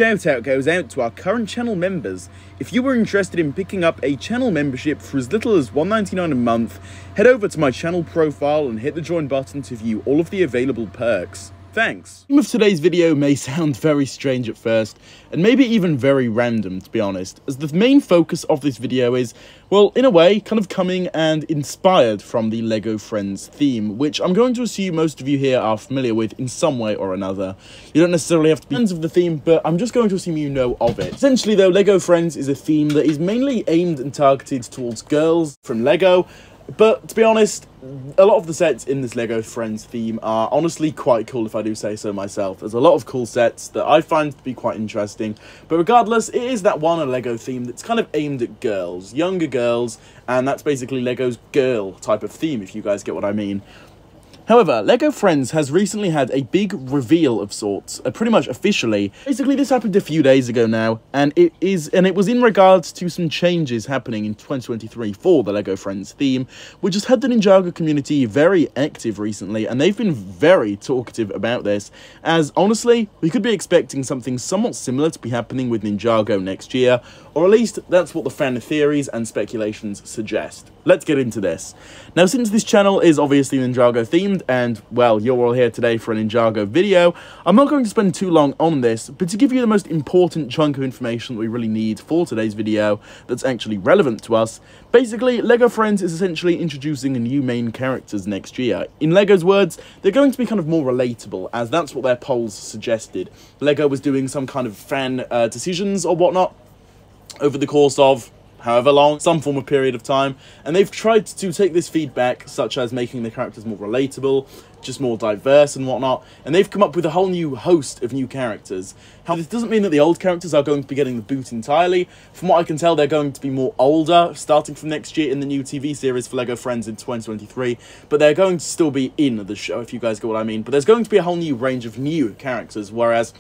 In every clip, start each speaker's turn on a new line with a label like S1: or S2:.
S1: shout out goes out to our current channel members. If you were interested in picking up a channel membership for as little as $1.99 a month, head over to my channel profile and hit the join button to view all of the available perks. Thanks. The theme of today's video may sound very strange at first, and maybe even very random, to be honest, as the main focus of this video is, well, in a way, kind of coming and inspired from the LEGO Friends theme, which I'm going to assume most of you here are familiar with in some way or another. You don't necessarily have to be fans of the theme, but I'm just going to assume you know of it. Essentially, though, LEGO Friends is a theme that is mainly aimed and targeted towards girls from LEGO. But, to be honest, a lot of the sets in this LEGO Friends theme are honestly quite cool, if I do say so myself. There's a lot of cool sets that I find to be quite interesting. But regardless, it is that one LEGO theme that's kind of aimed at girls, younger girls, and that's basically LEGO's girl type of theme, if you guys get what I mean. However, LEGO Friends has recently had a big reveal of sorts, pretty much officially. Basically, this happened a few days ago now, and it was in regards to some changes happening in 2023 for the LEGO Friends theme, which has had the Ninjago community very active recently, and they've been very talkative about this, as honestly, we could be expecting something somewhat similar to be happening with Ninjago next year, or at least that's what the fan theories and speculations suggest. Let's get into this. Now, since this channel is obviously Ninjago themed, and, well, you're all here today for a Ninjago video, I'm not going to spend too long on this, but to give you the most important chunk of information that we really need for today's video that's actually relevant to us, basically, LEGO Friends is essentially introducing new main characters next year. In LEGO's words, they're going to be kind of more relatable, as that's what their polls suggested. LEGO was doing some kind of fan decisions or whatnot over the course of however long, some form of period of time, and they've tried to take this feedback, such as making the characters more relatable, just more diverse and whatnot, and they've come up with a whole new host of new characters. How this doesn't mean that the old characters are going to be getting the boot entirely. From what I can tell, they're going to be more older, starting from next year in the new TV series for LEGO Friends in 2023, but they're going to still be in the show, if you guys get what I mean. But there's going to be a whole new range of new characters, whereas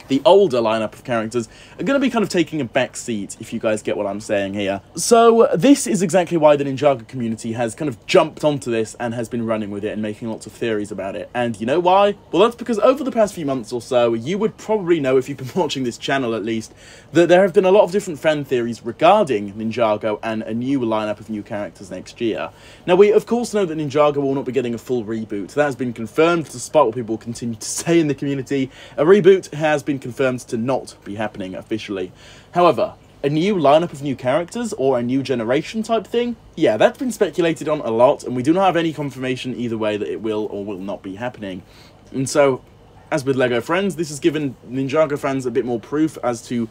S1: the older lineup of characters are going to be kind of taking a back seat, if you guys get what I'm saying here. So this is exactly why the Ninjago community has kind of jumped onto this and has been running with it and making lots of theories about it. And you know why? Well, that's because over the past few months or so, you would probably know, if you've been watching this channel at least, that there have been a lot of different fan theories regarding Ninjago and a new lineup of new characters next year. Now, we of course know that Ninjago will not be getting a full reboot. That has been confirmed, despite what people continue to say in the community. A reboot has been confirmed to not be happening officially. However, a new lineup of new characters or a new generation type thing, yeah, that's been speculated on a lot, and we do not have any confirmation either way that it will or will not be happening. And so, as with LEGO Friends, this has given Ninjago fans a bit more proof as to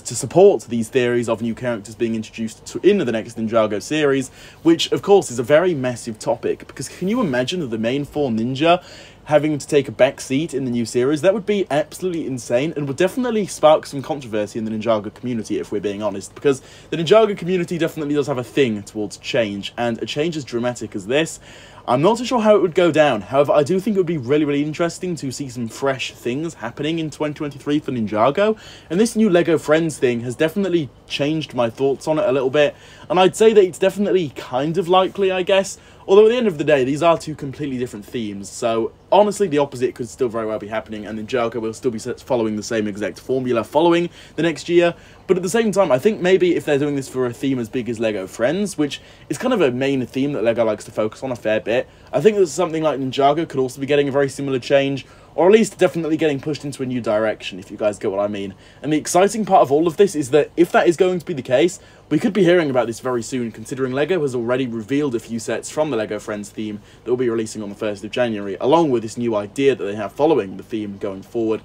S1: support these theories of new characters being introduced into the next Ninjago series, which of course is a very massive topic, because can you imagine that the main four ninja having to take a back seat in the new series? That would be absolutely insane, and would definitely spark some controversy in the Ninjago community, if we're being honest, because the Ninjago community definitely does have a thing towards change, and a change as dramatic as this, I'm not too sure how it would go down. However, I do think it would be really, really interesting to see some fresh things happening in 2023 for Ninjago, and this new LEGO Friends thing has definitely changed my thoughts on it a little bit, and I'd say that it's definitely kind of likely, I guess. Although at the end of the day, these are two completely different themes, so honestly the opposite could still very well be happening, and Ninjago will still be following the same exact formula following the next year. But at the same time, I think maybe if they're doing this for a theme as big as LEGO Friends, which is kind of a main theme that LEGO likes to focus on a fair bit, I think that something like Ninjago could also be getting a very similar change, or at least definitely getting pushed into a new direction, if you guys get what I mean. And the exciting part of all of this is that if that is going to be the case, we could be hearing about this very soon, considering LEGO has already revealed a few sets from the LEGO Friends theme that will be releasing on the 1st of January, along with this new idea that they have following the theme going forward.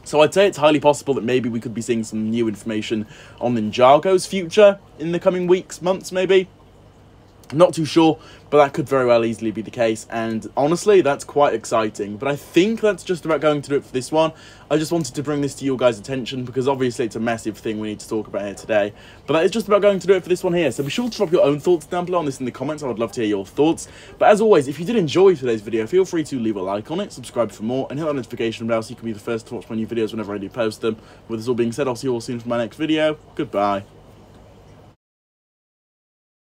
S1: So I'd say it's highly possible that maybe we could be seeing some new information on Ninjago's future in the coming weeks, months maybe. I'm not too sure, but that could very well easily be the case, and honestly, that's quite exciting. But I think that's just about going to do it for this one. I just wanted to bring this to your guys' attention, because obviously it's a massive thing we need to talk about here today. But that is just about going to do it for this one here, so be sure to drop your own thoughts down below on this in the comments. I would love to hear your thoughts. But as always, if you did enjoy today's video, feel free to leave a like on it, subscribe for more, and hit that notification bell so you can be the first to watch my new videos whenever I do post them. With this all being said, I'll see you all soon for my next video. Goodbye.